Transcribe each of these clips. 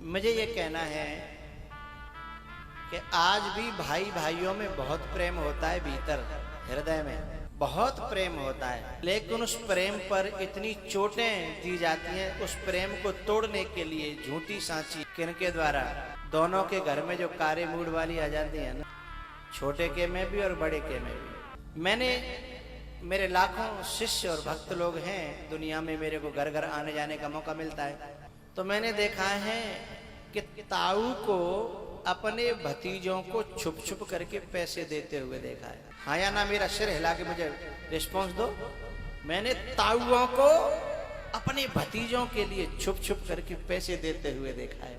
मुझे ये कहना है कि आज भी भाई भाइयों में बहुत प्रेम होता है, भीतर हृदय में बहुत प्रेम होता है, लेकिन उस प्रेम पर इतनी चोटें दी जाती हैं। उस प्रेम को तोड़ने के लिए झूठी सांची किनके द्वारा, दोनों के घर में जो कारे मूड वाली आ जाती है ना, छोटे के में भी और बड़े के में भी। मैंने, मेरे लाखों शिष्य और भक्त लोग हैं दुनिया में, मेरे को घर घर आने जाने का मौका मिलता है, तो मैंने देखा है कि ताऊ को अपने भतीजों को छुप छुप करके पैसे देते हुए देखा है। हाँ या ना, मेरा सिर हिला के मुझे रिस्पॉन्स दो। मैंने ताऊओं को अपने भतीजों के लिए छुप छुप करके पैसे देते हुए देखा है।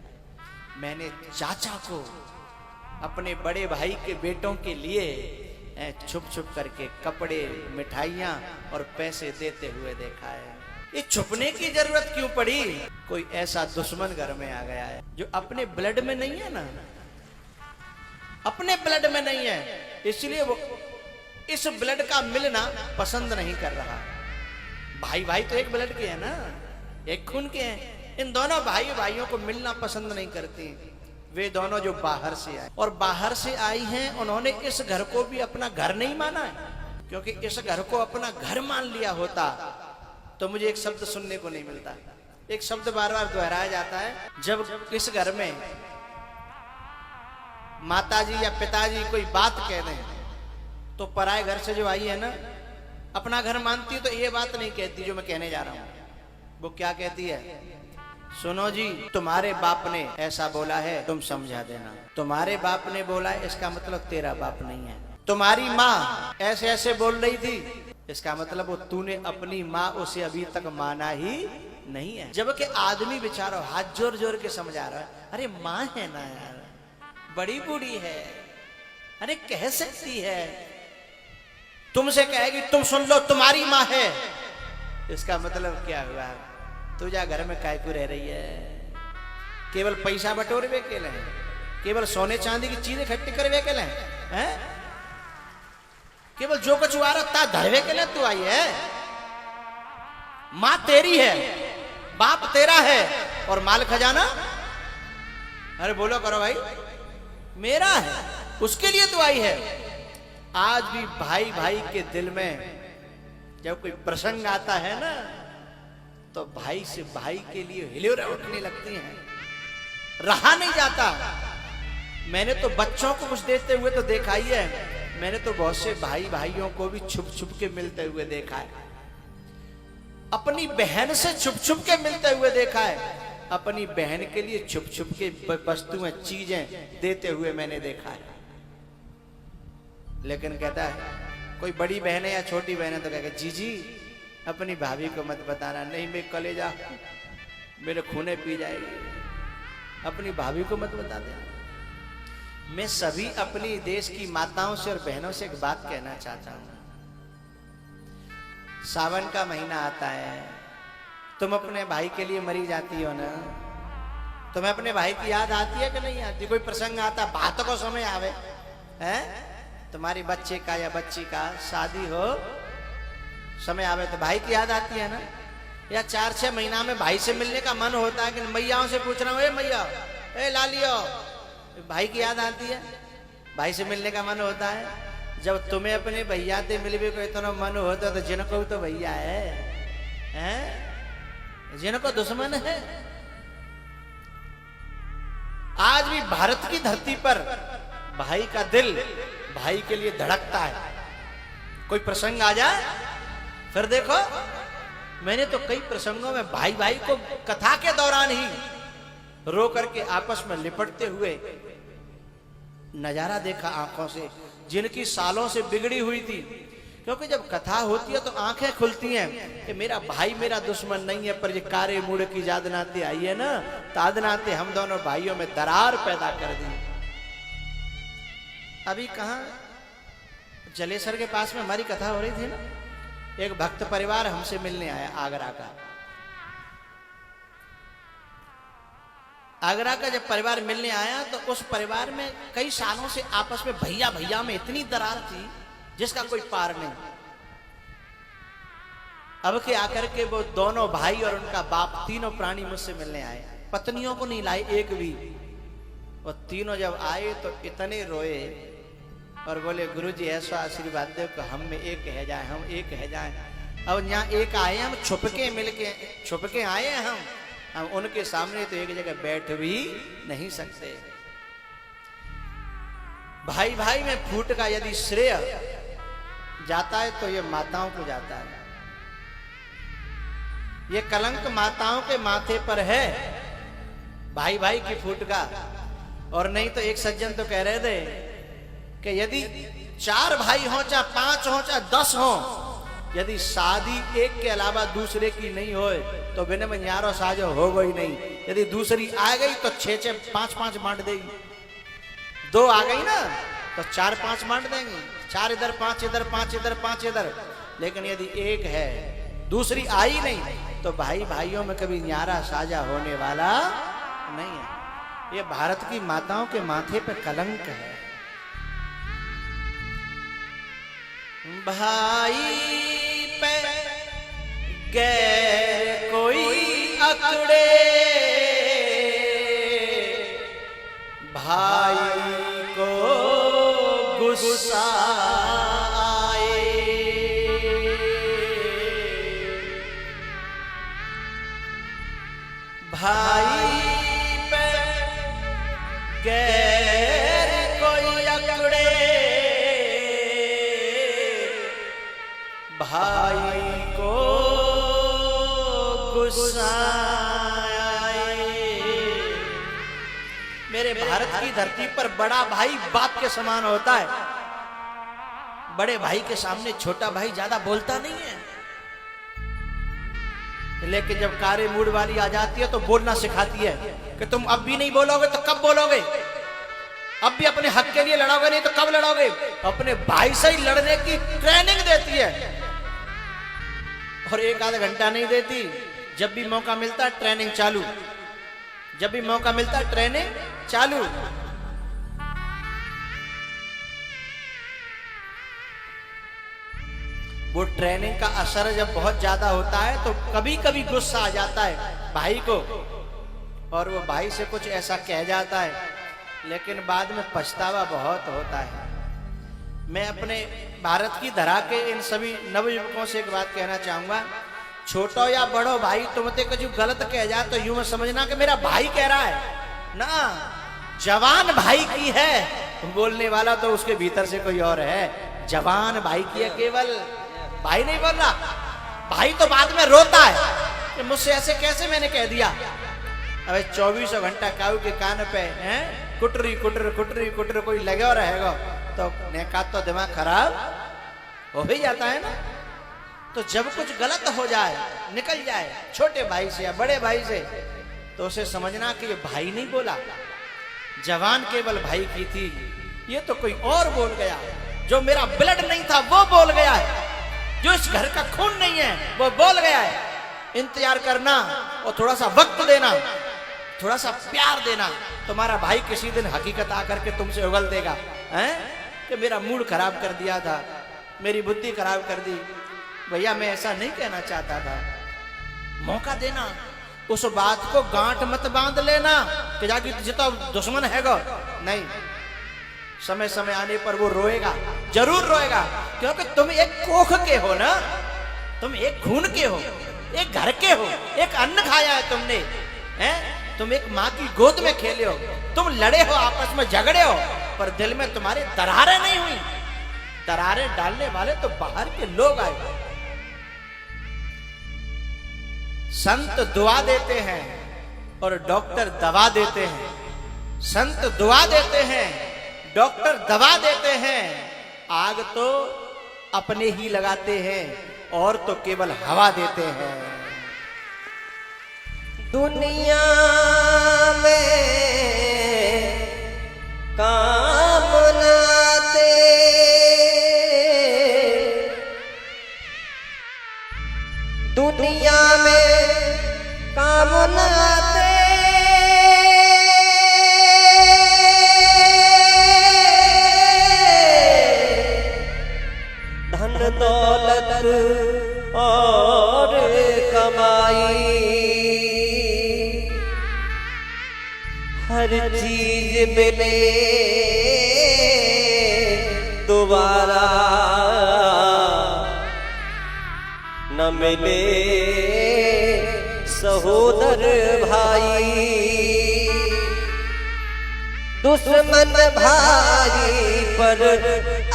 मैंने चाचा को अपने बड़े भाई के बेटों के लिए छुप छुप करके कपड़े, मिठाइयाँ और पैसे देते हुए देखा है। ये छुपने की जरूरत क्यों पड़ी? कोई ऐसा दुश्मन घर में आ गया है जो अपने ब्लड में नहीं है ना, अपने ब्लड में नहीं है, इसलिए वो इस ब्लड का मिलना पसंद नहीं कर रहा। भाई भाई तो एक ब्लड के हैं ना, एक खून के हैं। इन दोनों भाई भाइयों को मिलना पसंद नहीं करती। वे दोनों जो बाहर से आए और बाहर से आई हैं, उन्होंने इस घर को भी अपना घर नहीं माना है, क्योंकि इस घर को अपना घर मान लिया होता तो मुझे एक शब्द सुनने को नहीं मिलता। एक शब्द बार बार दोहराया जाता है, जब इस घर में माताजी या पिताजी कोई बात कह दें तो पराए घर से जो आई है ना, अपना घर मानती है, तो ये बात नहीं कहती जो मैं कहने जा रहा हूं। वो क्या कहती है? सुनो जी, तुम्हारे बाप ने ऐसा बोला है, तुम समझा देना। तुम्हारे बाप ने बोला है, इसका मतलब तेरा बाप नहीं है। तुम्हारी माँ ऐसे ऐसे बोल रही थी, इसका मतलब वो तूने अपनी माँ उसे अभी तक माना ही नहीं है। जबकि आदमी बेचारा हाथ जोर जोर के समझा रहा है, अरे माँ है ना यार, बड़ी बूढ़ी है, अरे कह सकती है, तुमसे कहेगी तुम सुन लो, तुम्हारी माँ है। इसका मतलब क्या हुआ? तू जा घर में काय को रह रही है? केवल पैसा बटोरवे के लिए, केवल सोने चांदी की चीजें इकट्ठी करवे के लिए हैं? केवल जो कुछ आ रहा ता धरवे के लिए तू आई है? मां तेरी है, बाप तेरा है, और माल खजाना, अरे बोलो करो भाई, मेरा है, उसके लिए तू आई है। आज भी भाई भाई के दिल में जब कोई प्रसंग आता है ना, तो भाई से भाई के लिए हिलोरे उठने लगती हैं, रहा नहीं जाता। मैंने तो बच्चों को कुछ देते हुए तो देखा ही है, मैंने तो बहुत से भाई भाइयों को भी छुप छुप के मिलते हुए देखा है, अपनी बहन से छुप छुप के मिलते हुए देखा है, अपनी बहन के लिए छुप छुप के वस्तुएं, चीजें देते हुए मैंने देखा है। लेकिन कहता है कोई बड़ी बहन है या छोटी बहन है तो कहेगा जीजी अपनी भाभी को मत बताना, नहीं मैं कलेजा मेरे खूने पी जाएगी, अपनी भाभी को मत बता देना। मैं सभी अपनी देश की माताओं से और बहनों से एक बात कहना चाहता हूं। सावन का महीना आता है, तुम अपने भाई के लिए मरी जाती हो ना, तुम्हें अपने भाई की याद आती है कि नहीं आती? कोई प्रसंग आता, बातों को समय आवे है, तुम्हारी बच्चे का या बच्ची का शादी हो, समय आवे तो भाई की याद आती है ना? या 4-6 महीना में भाई से मिलने का मन होता है कि मैयाओं से पूछ रहा हूँ, ए मैया, ए लालियो, भाई की याद आती है, भाई से मिलने का मन होता है। जब तुम्हें अपने भैया से मिलने को इतना मन होता तो जिनको तो भैया है, जिनको दुश्मन है। आज भी भारत की धरती पर भाई का दिल भाई के लिए धड़कता है। कोई प्रसंग आ जाए फिर देखो, मैंने तो कई प्रसंगों में भाई भाई को कथा के दौरान ही रो करके आपस में लिपटते हुए नजारा देखा आंखों से, जिनकी सालों से बिगड़ी हुई थी। क्योंकि जब कथा होती है तो आंखें खुलती हैं कि मेरा भाई मेरा दुश्मन नहीं है, पर ये कारे मूड की याद नाते आई है ना, ताद नाते हम दोनों भाइयों में दरार पैदा कर दी। अभी कहां जलेसर के पास में हमारी कथा हो रही थी ना, एक भक्त परिवार हमसे मिलने आया आगरा का। आगरा का जब परिवार मिलने आया तो उस परिवार में कई सालों से आपस में भैया भैया में इतनी दरार थी जिसका कोई पार नहीं। अब के आकर के वो दोनों भाई और उनका बाप तीनों प्राणी मुझसे मिलने आए। पत्नियों को नहीं लाए एक भी। और तीनों जब आए तो इतने रोए और बोले गुरुजी ऐसा आशीर्वाद दो कि हम में एक है जाए, हम एक है जाए। अब यहाँ एक आए हम छुपके मिलके, छुपके आए हम उनके सामने तो एक जगह बैठ भी नहीं सकते। भाई भाई में फूट का यदि श्रेय जाता है तो ये माताओं को जाता है। ये कलंक माताओं के माथे पर है, भाई भाई की फूट का। और नहीं तो एक सज्जन तो कह रहे थे कि यदि 4 भाई हो चाहे 5 हो चाहे 10 हो, यदि शादी एक के अलावा दूसरे की नहीं हो तो बिना में न्यारो साजो होगा ही नहीं। यदि दूसरी आ गई तो 6-6 5-5 बांट देगी। 2 आ गई ना तो 4-5 बांट देंगे, 4 इधर 5 इधर 5 इधर 5 इधर। लेकिन यदि एक है दूसरी आई नहीं तो भाई भाइयों में कभी न्यारा साजा होने वाला नहीं है। ये भारत की माताओं के माथे पे कलंक है। भाई पे गैर कोई अकड़े, भाई को गुस्सा आए। भाई पे गैर कोई अकड़े, भाई को गुस्सा आए। मेरे भारत की धरती पर बड़ा भाई बाप के समान होता है। बड़े भाई के सामने छोटा भाई ज्यादा बोलता नहीं है, लेकिन जब कारे मूड वाली आ जाती है तो बोलना सिखाती है कि तुम अब भी नहीं बोलोगे तो कब बोलोगे, अब भी अपने हक के लिए लड़ोगे नहीं तो कब लड़ोगे। अपने भाई से ही लड़ने की ट्रेनिंग देती है और 1-आधा घंटा नहीं देती। जब भी मौका मिलता है ट्रेनिंग चालू, जब भी मौका मिलता है ट्रेनिंग चालू। वो ट्रेनिंग का असर जब बहुत ज्यादा होता है तो कभी कभी गुस्सा आ जाता है भाई को और वो भाई से कुछ ऐसा कह जाता है, लेकिन बाद में पछतावा बहुत होता है। मैं अपने भारत की धरा के इन सभी नवयुवकों से एक बात कहना चाहूंगा, छोटो या बड़ो भाई तुमसे कुछ गलत कह जाए तो यूं मत समझना कि मेरा भाई कह रहा है ना। जवान भाई की है बोलने वाला तो उसके भीतर से कोई और है। जवान भाई की है, केवल भाई नहीं बोल रहा। भाई तो बाद में रोता है कि मुझसे ऐसे कैसे मैंने कह दिया। अबे 24 घंटा काऊ के कान पे हैं कुटरी कुटर कुटरी कुटर कोई लगे रहेगा तो नेका तो दिमाग खराब हो ही जाता है ना। तो जब कुछ गलत हो जाए निकल जाए छोटे भाई से या बड़े भाई से तो उसे समझना कि ये भाई नहीं बोला, जवान केवल भाई की थी, ये तो कोई और बोल गया। जो मेरा ब्लड नहीं था वो बोल गया है, जो इस घर का खून नहीं है वो बोल गया है। इंतजार करना और थोड़ा सा वक्त देना, थोड़ा सा प्यार देना, तुम्हारा भाई किसी दिन हकीकत आकर के तुमसे उगल देगा हैं कि मेरा मूड खराब कर दिया था, मेरी बुद्धि खराब कर दी। भैया मैं ऐसा नहीं कहना चाहता था। मौका देना, उस बात को गांठ मत बांध लेना कि जाके तुझे तो दुश्मन हैगा। नहीं, समय समय आने पर वो रोएगा, जरूर रोएगा, क्योंकि तुम एक कोख के हो ना, तुम एक खून के हो, एक घर के हो, एक अन्न खाया है तुमने, हैं? तुम एक माँ की गोद में खेले हो, तुम लड़े हो, आपस में झगड़े हो, पर दिल में तुम्हारे दरारें नहीं हुई। दरारें डालने वाले तो बाहर के लोग आए। संत दुआ देते हैं और डॉक्टर दवा देते हैं। संत दुआ देते हैं, डॉक्टर दवा देते हैं। आग तो अपने ही लगाते हैं और तो केवल हवा देते हैं। दुनिया में काम नाते दुनिया में काम नाते धन दौलत और कमाई हर चीज मिले दोबारा न मिले सहोदर भाई, दुश्मन भाई पर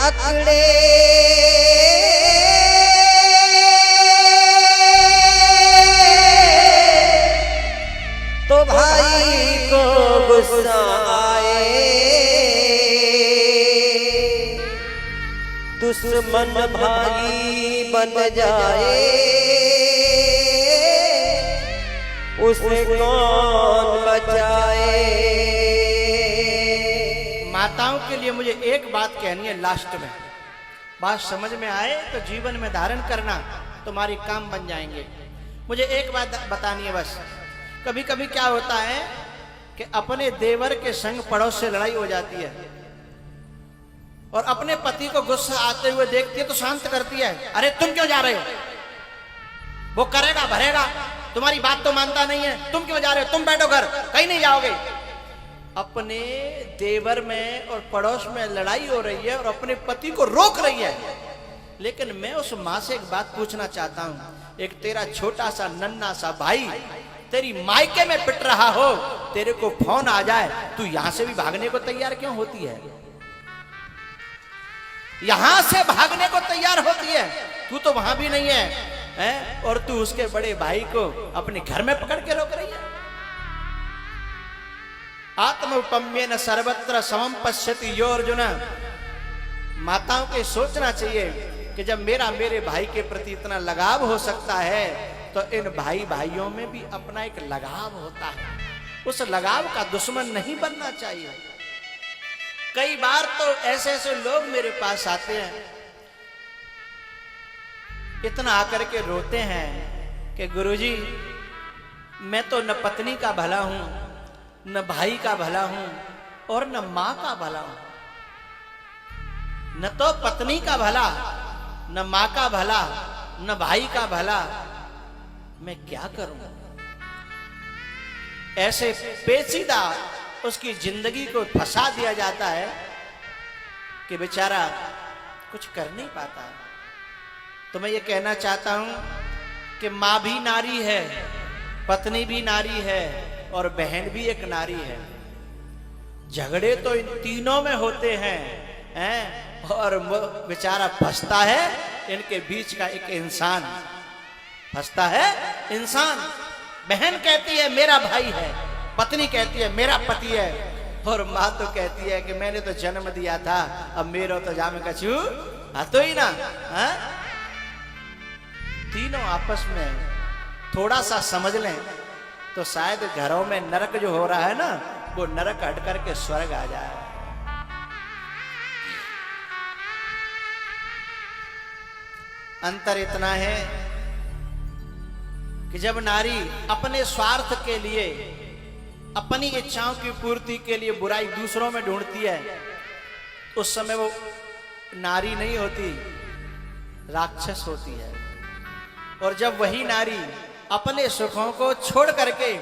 अकड़े तो भाई को गुस्सा आए, दुश्मन भाई बन जाए उसे कौन बचाए। माताओं के लिए मुझे एक बात कहनी है लास्ट में, बात समझ में आए तो जीवन में धारण करना, तुम्हारी काम बन जाएंगे। मुझे एक बात बतानी है बस। कभी कभी क्या होता है कि अपने देवर के संग पड़ोस से लड़ाई हो जाती है और अपने पति को गुस्सा आते हुए देखती है तो शांत करती है, अरे तुम क्यों जा रहे हो, वो करेगा भरेगा, तुम्हारी बात तो मानता नहीं है, तुम क्यों जा रहे हो, तुम बैठो घर, कहीं नहीं जाओगे। अपने देवर में और पड़ोस में लड़ाई हो रही है और अपने पति को रोक रही है। लेकिन मैं उस माँ से एक बात पूछना चाहता हूं, एक तेरा छोटा सा नन्हा सा भाई तेरी मायके में पिट रहा हो, तेरे को फोन आ जाए, तू यहां से भी भागने को तैयार क्यों होती है? यहां से भागने को तैयार होती है, तू तो वहां भी नहीं है, और तू उसके बड़े भाई को अपने घर में पकड़ के रोक रही है। आत्मौपम्येन सर्वत्र समम पश्यति यो अर्जुन। माताओं के सोचना चाहिए कि जब मेरे भाई के प्रति इतना लगाव हो सकता है तो इन भाई भाइयों में भी अपना एक लगाव होता है, उस लगाव का दुश्मन नहीं बनना चाहिए। कई बार तो ऐसे ऐसे लोग मेरे पास आते हैं, इतना आकर के रोते हैं कि गुरुजी मैं तो न पत्नी का भला हूं, न भाई का भला हूं और न मां का भला हूं, न तो पत्नी का भला, न मां का भला, न भाई का भला, मैं क्या करूं? ऐसे पेचीदा उसकी जिंदगी को फंसा दिया जाता है कि बेचारा कुछ कर नहीं पाता। तो मैं ये कहना चाहता हूं कि मां भी नारी है, पत्नी भी नारी है और बहन भी एक नारी है। झगड़े तो इन तीनों में होते हैं, और बेचारा फंसता है इनके बीच का एक इंसान, फंसता है इंसान। बहन कहती है मेरा भाई है, पत्नी कहती है मेरा पति है, और माँ तो कहती है कि मैंने तो जन्म दिया था, अब मेरा तो जामे कछू तो ही ना। तीनों आपस में थोड़ा सा समझ लें तो शायद घरों में नरक जो हो रहा है ना, वो नरक हट करके स्वर्ग आ जाए। अंतर इतना है कि जब नारी अपने स्वार्थ के लिए, अपनी इच्छाओं की पूर्ति के लिए बुराई दूसरों में ढूंढती है, उस समय वो नारी नहीं होती, राक्षस होती है। और जब वही नारी अपने सुखों को छोड़ करके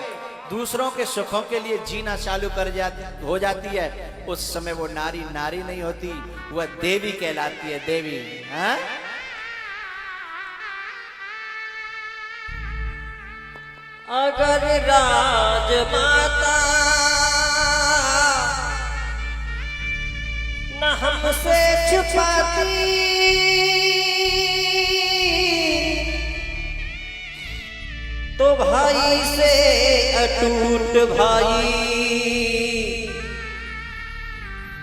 दूसरों के सुखों के लिए जीना चालू हो जाती है, उस समय वो नारी नारी नहीं होती, वह देवी कहलाती है, देवी। हाँ? अगर राजमाता न हमसे छुपाती, तो भाई से अटूट भाई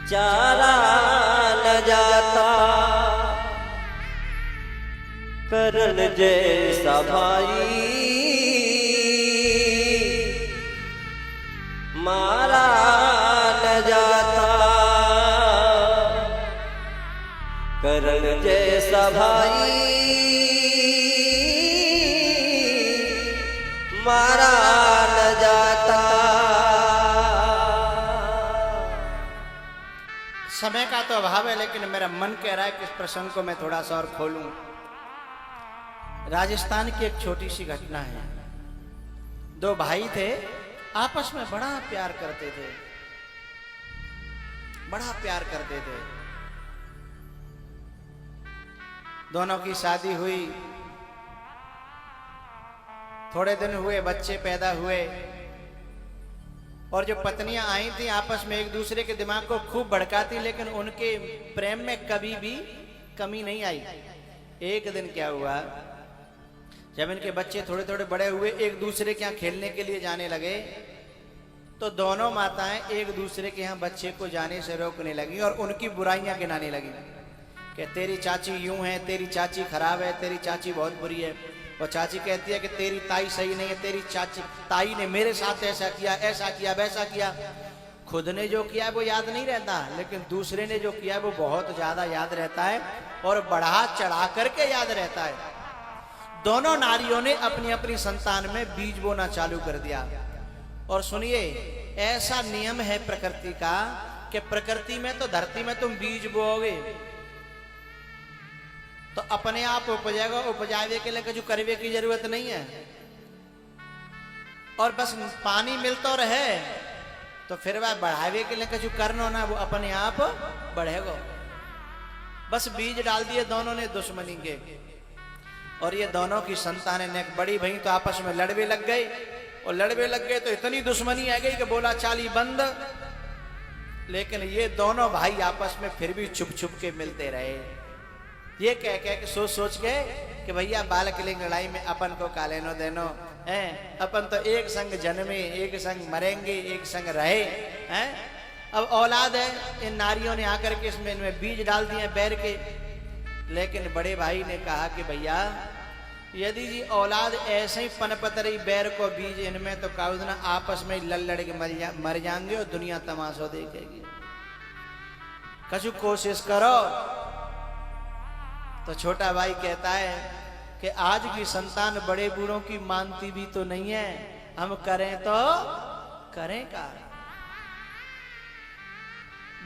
चारा न जाता, करण जैसा भाई मारा न जाता, करण जैसा भाई मारा न जाता। समय का तो अभाव है, लेकिन मेरा मन कह रहा है कि इस प्रसंग को मैं थोड़ा सा और खोलूं। राजस्थान की एक छोटी सी घटना है। दो भाई थे, आपस में बड़ा प्यार करते थे, बड़ा प्यार करते थे। दोनों की शादी हुई, थोड़े दिन हुए बच्चे पैदा हुए, और जो पत्नियां आई थी आपस में एक दूसरे के दिमाग को खूब भड़काती, लेकिन उनके प्रेम में कभी भी कमी नहीं आई। एक दिन क्या हुआ, जब इनके बच्चे थोड़े थोड़े बड़े हुए, एक दूसरे के यहाँ खेलने के लिए जाने लगे, तो दोनों माताएं एक दूसरे के यहाँ बच्चे को जाने से रोकने लगी और उनकी बुराइयां गिनाने लगी कि तेरी चाची यूं है, तेरी चाची खराब है, तेरी चाची बहुत बुरी है। और चाची कहती है कि तेरी ताई सही नहीं है, तेरी चाची ताई ने मेरे साथ ऐसा किया, ऐसा किया, वैसा किया। खुद ने जो किया वो याद नहीं रहता, लेकिन दूसरे ने जो किया वो बहुत ज्यादा याद रहता है और बढ़ा चढ़ा करके याद रहता है। दोनों नारियों ने अपनी अपनी संतान में बीज बोना चालू कर दिया। और सुनिए, ऐसा नियम है प्रकृति का कि प्रकृति में तो धरती में तुम बीज बोओगे तो अपने आप उपजेगा, उपजावे के लिए जो करवे की जरूरत नहीं है। और बस पानी मिलता रहे तो फिर वह बढ़ावे के लिए जो करना ना वो अपने आप बढ़ेगा। बस बीज डाल दिए दोनों ने दुश्मनी के, और ये दोनों की संतानें ने बड़ी भाई तो आपस में लड़वे लग गए, और लड़वे लग गए तो इतनी दुश्मनी आ गई कि बोला चाली बंद। लेकिन ये दोनों भाई आपस में फिर भी छुप छुप के मिलते रहे, ये कह के सोच सोच के कि भैया बालक लिंग लड़ाई में अपन को कालेनो देनो है, अपन तो एक संग जन्मे, एक संग मरेंगे, एक संग रहे हैं। अब औलाद है, इन नारियों ने आकर के इसमें इनमें बीज डाल दिए बैर के। लेकिन बड़े भाई ने कहा कि भैया यदि जी औलाद ऐसे ही पनपत रही बैर को बीज इनमें, तो काउदना आपस में लड़ लड़ के मर जाएंगे और दुनिया तमाशा देखेगी। कछु कोशिश करो। तो छोटा भाई कहता है कि आज की संतान बड़े बूढ़ों की मानती भी तो नहीं है, हम करें तो करें का।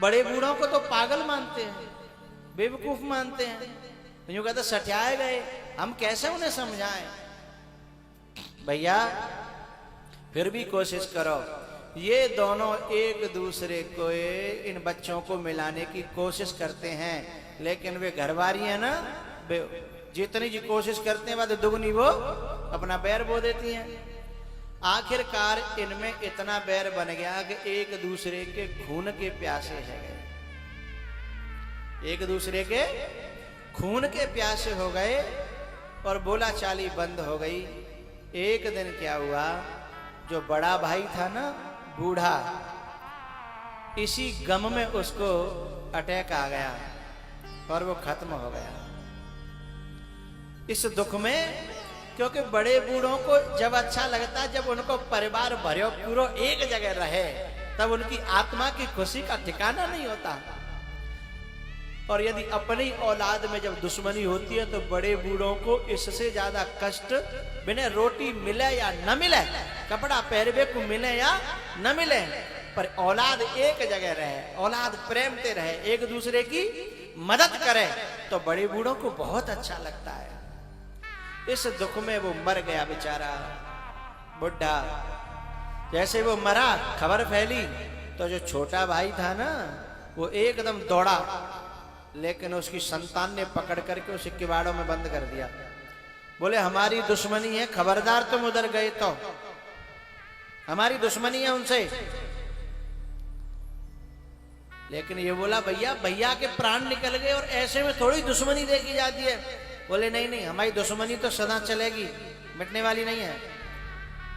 बड़े बूढ़ों को तो पागल मानते हैं, बेवकूफ मानते हैं, यूं कहते सटियाए गए, हम कैसे उन्हें समझाएं। भैया फिर भी कोशिश करो। ये दोनों एक दूसरे को, इन बच्चों को मिलाने की कोशिश करते हैं, लेकिन वे घरवारी है ना, जितनी जी कोशिश करते हैं बाद दुगनी वो अपना बैर बो देती हैं। आखिरकार इनमें इतना बैर बन गया कि एक दूसरे के खून के प्यासे है, एक दूसरे के खून के प्यासे हो गए और बोला चाली बंद हो गई। एक दिन क्या हुआ, जो बड़ा भाई था ना बूढ़ा, इसी गम में उसको अटैक आ गया और वो खत्म हो गया। इस दुख में, क्योंकि बड़े बूढ़ों को जब अच्छा लगता, जब उनको परिवार भरो पूरा एक जगह रहे, तब उनकी आत्मा की खुशी का ठिकाना नहीं होता। और यदि अपनी औलाद में जब दुश्मनी होती है तो बड़े बूढ़ों को इससे ज्यादा कष्ट, बिना रोटी मिले या न मिले, कपड़ा पहरवे को मिले या न मिले, पर औलाद एक जगह रहे, औलाद प्रेम से रहे, एक दूसरे की मदद करे, तो बड़े बूढ़ों को बहुत अच्छा लगता है। इस दुख में वो मर गया बेचारा बुढ़ा। जैसे वो मरा, खबर फैली, तो जो छोटा भाई था ना वो एकदम दौड़ा, लेकिन उसकी संतान ने पकड़ करके उसे किवाड़ों में बंद कर दिया। बोले हमारी दुश्मनी है, खबरदार तुम उधर गए तो हमारी दुश्मनी है उनसे। लेकिन ये बोला भैया, भैया के प्राण निकल गए और ऐसे में थोड़ी दुश्मनी देखी जाती है। बोले नहीं नहीं, हमारी दुश्मनी तो सदा चलेगी, मिटने वाली नहीं है।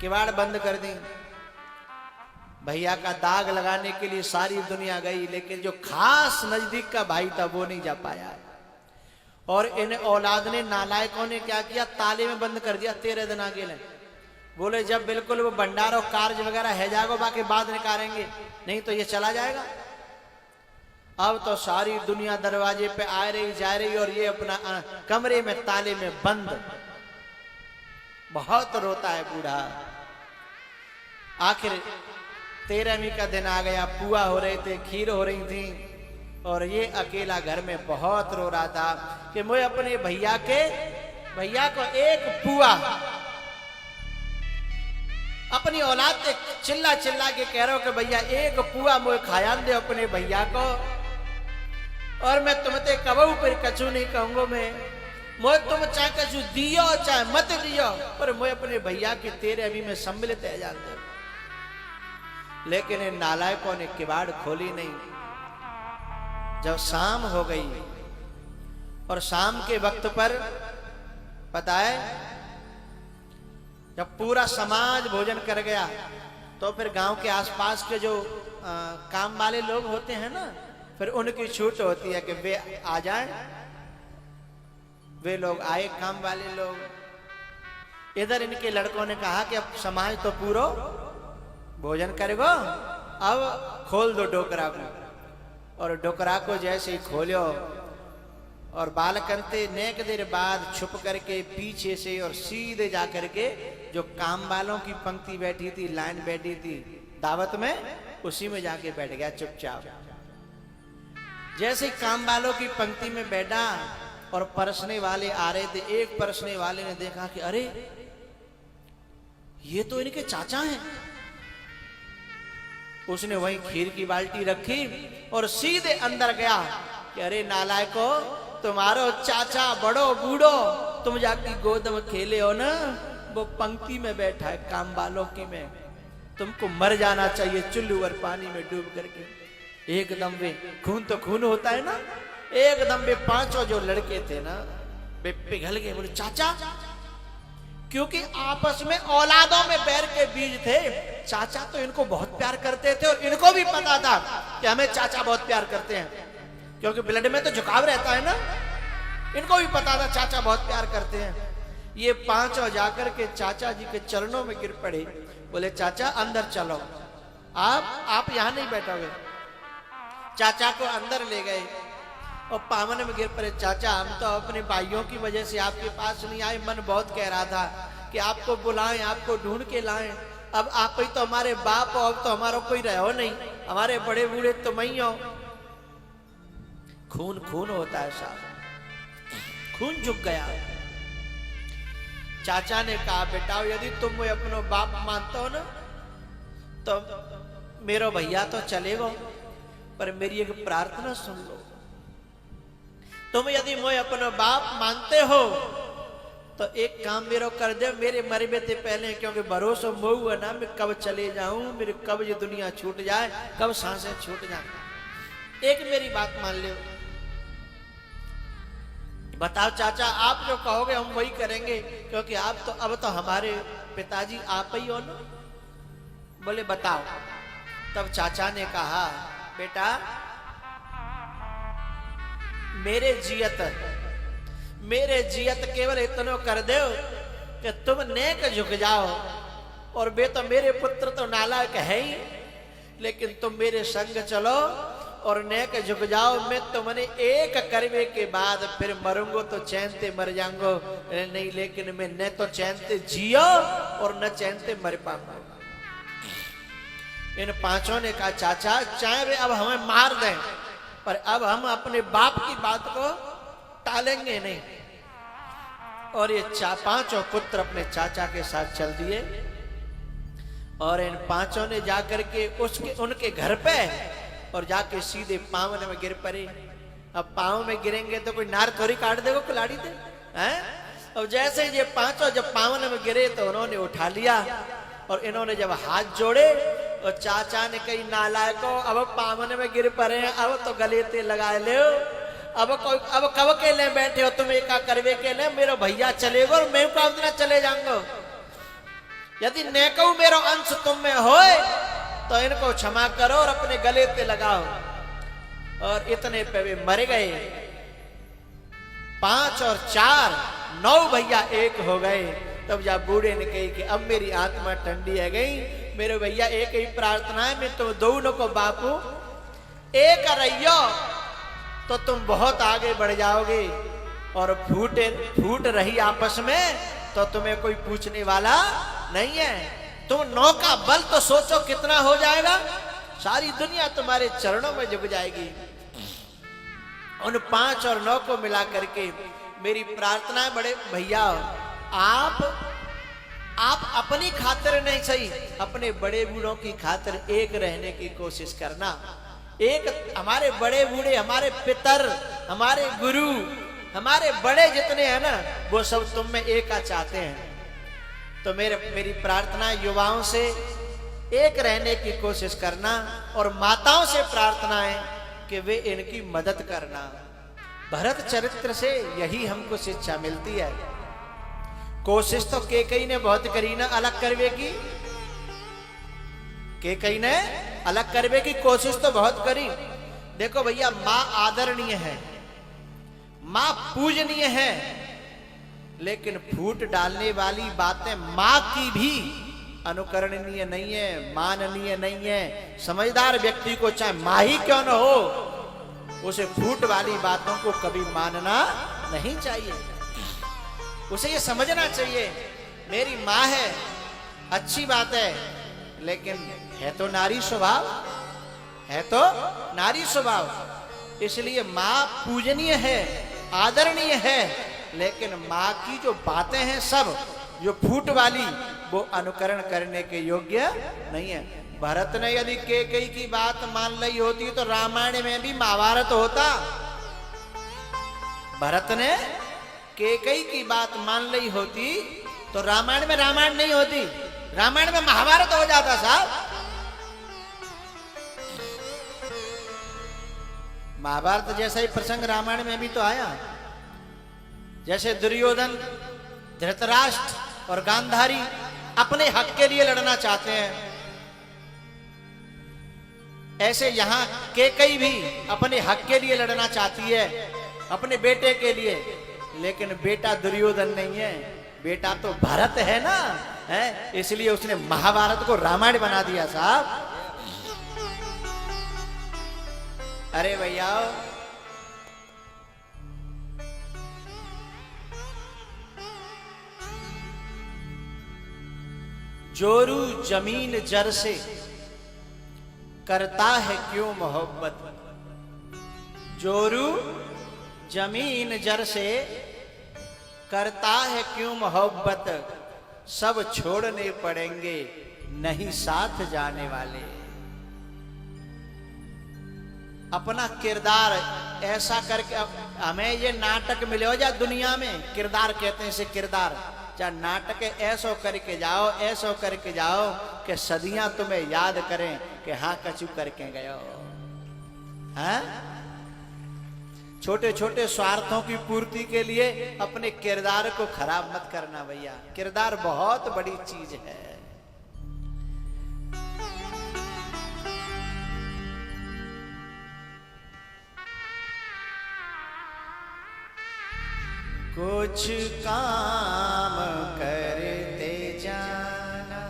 किवाड़ बंद कर दी। भैया का दाग लगाने के लिए सारी दुनिया गई, लेकिन जो खास नजदीक का भाई था वो नहीं जा पाया। और इन औलाद ने, नालायकों ने क्या किया, ताले में बंद कर दिया 13 दिन आगे ले। बोले जब बिल्कुल वो भंडार और कार्य वगैरह है जाएगा, बाकी बाद निकालेंगे, नहीं तो ये चला जाएगा। अब तो सारी दुनिया दरवाजे पे आ रही जा रही, और ये अपना कमरे में ताले में बंद। बहुत रोता है बूढ़ा। आखिर 13वीं का दिन आ गया, पुआ हो रहे थे, खीर हो रही थी, और ये अकेला घर में बहुत रो रहा था कि मैं अपने भैया को एक पुआ अपनी औलाद से चिल्ला चिल्ला के कह रहे हो कि भैया एक पुआ मोए खाया दे अपने भैया को, और मैं तुमते कबू पर कछु नहीं कहूंगा। मैं मोए तुम चाहे कछु दियो चाहे मत दियो, पर मोए अपने भैया के तेरे अभी में सम्मिलित है जानते हो। लेकिन इन नालायकों ने किवाड़ खोली नहीं। जब शाम हो गई और शाम के वक्त पर पता है जब पूरा समाज भोजन कर गया तो फिर गांव के आसपास के जो काम वाले लोग होते हैं ना, फिर उनकी छूट होती है कि वे आ जाएं। वे लोग आए, काम वाले लोग। इधर इनके लड़कों ने कहा कि अब समाज तो पूरा भोजन करेगो, अब खोल दो डोकरा को। और डोकरा को जैसे ही खोलो और बालकंते नेक देर बाद छुप करके पीछे से और सीधे जा करके जो काम वालों की पंक्ति बैठी थी, लाइन बैठी थी दावत में, उसी में जाके बैठ गया चुपचाप। जैसे काम वालों की पंक्ति में बैठा और परसने वाले आ रहे थे, एक परसने वाले ने देखा कि अरे ये तो इनके चाचा हैं। उसने वहीं खीर की बाल्टी रखी और सीधे अंदर गया कि अरे नालायको, तुम्हारो चाचा बड़ो बूढ़ो, तुम जाके गोद में खेले हो ना, वो पंक्ति में बैठा है काम वालों की में, तुमको मर जाना चाहिए चुल्लू और पानी में डूब करके। एकदम वे खून तो खून होता है ना, एकदम वे पांचों जो लड़के थे ना वे पिघल गए। बोले चाचा, क्योंकि आपस में औलादों में बैर के बीज थे। चाचा तो इनको बहुत प्यार करते थे और इनको भी पता था कि हमें चाचा बहुत प्यार करते हैं, क्योंकि ब्लड में तो झुकाव रहता है ना। इनको भी पता था चाचा बहुत प्यार करते हैं। ये पांचों जाकर के चाचा जी के चरणों में गिर पड़े। बोले चाचा अंदर चलो, आप यहां नहीं बैठोगे। चाचा को अंदर ले गए और पावन में गिर पड़े। चाचा, हम तो अपने भाइयों की वजह से आपके पास नहीं आए, मन बहुत कह रहा था कि आपको बुलाएं, आपको ढूंढ के लाएं। अब आप ही तो हमारे बाप हो, अब तो हमारा कोई रहो नहीं, हमारे बड़े बूढ़े तुम ही हो। खून खून होता है साहब, खून झुक गया। चाचा ने कहा बेटा, यदि तुम मुझे अपनो बाप मानते हो ना तो मेरो भैया तो चलेगा, पर मेरी एक प्रार्थना सुन लो। तुम यदि मुझे अपना बाप मानते हो तो एक काम मेरो कर दे, मेरे मरबे से पहले, क्योंकि भरोसा मोह है ना, मैं कब चले जाऊं, मेरी कब ये दुनिया छूट जाए, कब सांसें छूट जाए। एक मेरी बात मान लो। बताओ चाचा, आप जो कहोगे हम वही करेंगे, क्योंकि आप तो अब तो हमारे पिताजी आप ही हो ना। बोले बताओ। तब चाचा ने कहा बेटा, मेरे जियत केवल इतना कर दो कि तुम नेक झुक जाओ। और बे तो मेरे पुत्र तो नालायक है ही, लेकिन तुम मेरे संग चलो और नेक झुक जाओ। मैं तुमने एक करवे के बाद फिर मरूंगो तो चैन से मर जाऊंगो नहीं, लेकिन मैं न तो चैन से जियो और न चैन से मर पाऊंगा। इन पांचों ने कहा चाचा, चाहे वे अब हमें मार दें, पर अब हम अपने बाप की बात को टालेंगे नहीं। और ये पांचों पुत्र अपने चाचा के साथ चल दिए और इन पांचों ने जाकर के उनके घर पे और जाके सीधे पावन में गिर पड़े। अब पांव में गिरेंगे तो कोई नार थोड़ी काट देगा, कुलाड़ी दे हैं। और जैसे ये पांचों जब पावन में गिरे तो उन्होंने उठा लिया और इन्होंने जब हाथ जोड़े और चाचा ने कही नालायको, अब पावन में गिर पड़े हैं, अब तो गले ते लगा ले, अब कब के ले बैठे हो तुम, एक करवे के ले, मेरा भैया चलेगा और मैं कब दिन चले जाऊंगा। यदि नेको मेरो अंश तुम में होए तो इनको क्षमा करो और अपने गले पे लगाओ। और इतने पे वे मर गए। 5 और 4 9 भैया एक हो गए। तब जब बूढ़े ने कही कि अब मेरी आत्मा ठंडी है गई, मेरे भैया एक ही प्रार्थना है, मैं तुम दोनों को बापू एक रहियो तो तुम बहुत आगे बढ़ जाओगे, और फूट रही आपस में तो तुम्हें कोई पूछने वाला नहीं है। तुम 9 का बल तो सोचो कितना हो जाएगा, सारी दुनिया तुम्हारे चरणों में झुक जाएगी। उन 5 और 9 को मिला करके मेरी प्रार्थना है बड़े भैया, आप आप अपनी खातिर नहीं सही, अपने बड़े बूढ़ों की खातिर एक रहने की कोशिश करना। एक हमारे बड़े बूढ़े, हमारे पितर, हमारे गुरु, हमारे बड़े जितने हैं ना, वो सब तुम में एक आ चाहते हैं। तो मेरी प्रार्थना युवाओं से एक रहने की कोशिश करना, और माताओं से प्रार्थना है कि वे इनकी मदद करना। भरत चरित्र से यही हमको शिक्षा मिलती है। कोशिश तो केकई ने बहुत करी ना अलग करवे की, केकई ने अलग करवे की कोशिश तो बहुत करी। देखो भैया, मां आदरणीय है, मां पूजनीय है, लेकिन फूट डालने वाली बातें मां की भी अनुकरणीय नहीं है, माननीय नहीं है। समझदार व्यक्ति को चाहे मां ही क्यों न हो, उसे फूट वाली बातों को कभी मानना नहीं चाहिए। उसे ये समझना चाहिए मेरी मां है, अच्छी बात है, लेकिन है तो नारी स्वभाव, है तो नारी स्वभाव। इसलिए मां पूजनीय है, आदरणीय है, लेकिन मां की जो बातें हैं सब जो फूट वाली, वो अनुकरण करने के योग्य नहीं है। भरत ने यदि केकई की बात मान ली होती तो रामायण में भी महाभारत होता। भरत ने केकई की बात मान ली होती तो रामायण में रामायण नहीं होती, रामायण में महाभारत हो जाता साहब। महाभारत जैसा ही प्रसंग रामायण में भी तो आया। जैसे दुर्योधन, धृतराष्ट्र और गांधारी अपने हक के लिए लड़ना चाहते हैं, ऐसे यहां केकई भी अपने हक के लिए लड़ना चाहती है, अपने बेटे के लिए। लेकिन बेटा दुर्योधन नहीं है, बेटा तो भरत है ना, है? इसलिए उसने महाभारत को रामायण बना दिया साहब। अरे भैया, जोरू जमीन जर से करता है क्यों मोहब्बत। जोरू जमीन जर से करता है क्यों मोहब्बत, सब छोड़ने पड़ेंगे नहीं साथ जाने वाले। अपना किरदार ऐसा करके, हमें ये नाटक मिले हो या दुनिया में किरदार कहते हैं इसे, किरदार चाहे नाटक ऐसो करके जाओ, ऐसो करके जाओ कि सदियां तुम्हें याद करें कि हाँ कचू करके गए हो। हाँ, छोटे छोटे स्वार्थों की पूर्ति के लिए अपने किरदार को खराब मत करना भैया। किरदार बहुत बड़ी चीज है। कुछ काम करते जाना,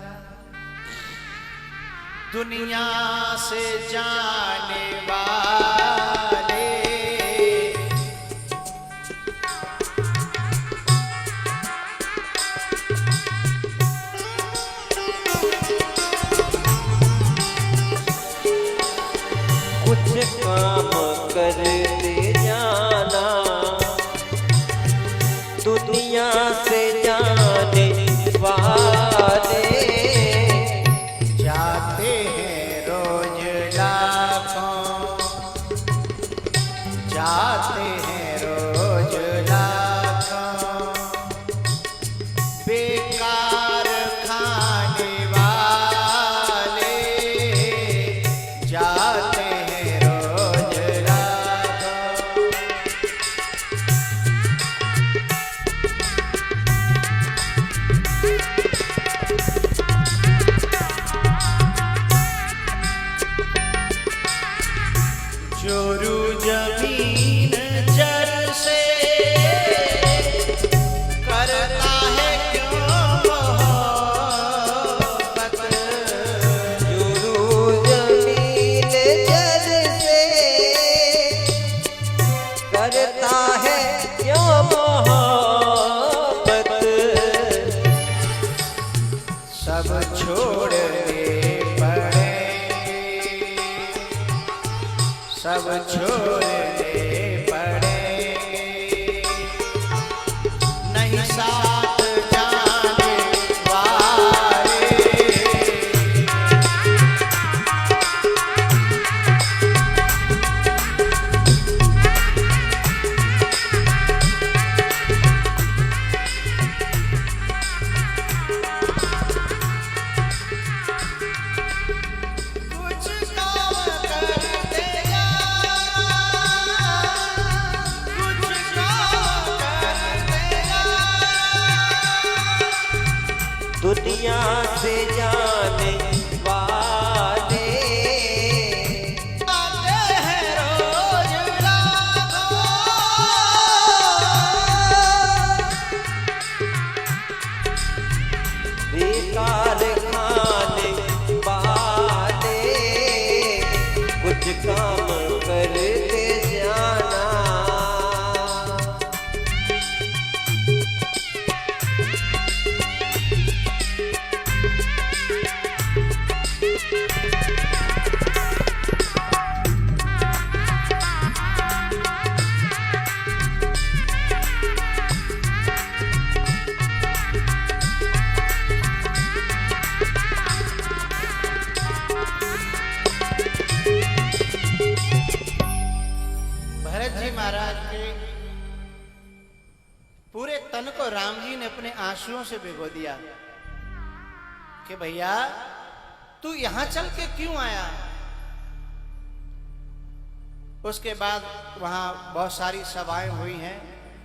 दुनिया से जाने वाले। कुछ काम करते जाना, दुनिया से जाने वाले। जाते हैं रोज लाखों, जाते हैं रोज लाखों, बेकार खाने वाले। जाते हैं रोज लाखों। जोरू जमीन जर से करता है क्यों मोहब्बत। जोरू जमीन जर से करता है क्यों मोहब्बत। सब छोड़ने पड़ेंगे, सब छोड़ने पड़ेंगे नहीं साथ जाने वाले। दुनिया से जाने वाले आते हैं रोज लाखों, बेकार खाने वाले कुछ काम करते जाना। भरत जी महाराज के पूरे तन को राम जी ने अपने आंसुओं से भिगो दिया कि भैया तू यहां चल के क्यों आया। उसके बाद वहां बहुत सारी सभाएं हुई हैं।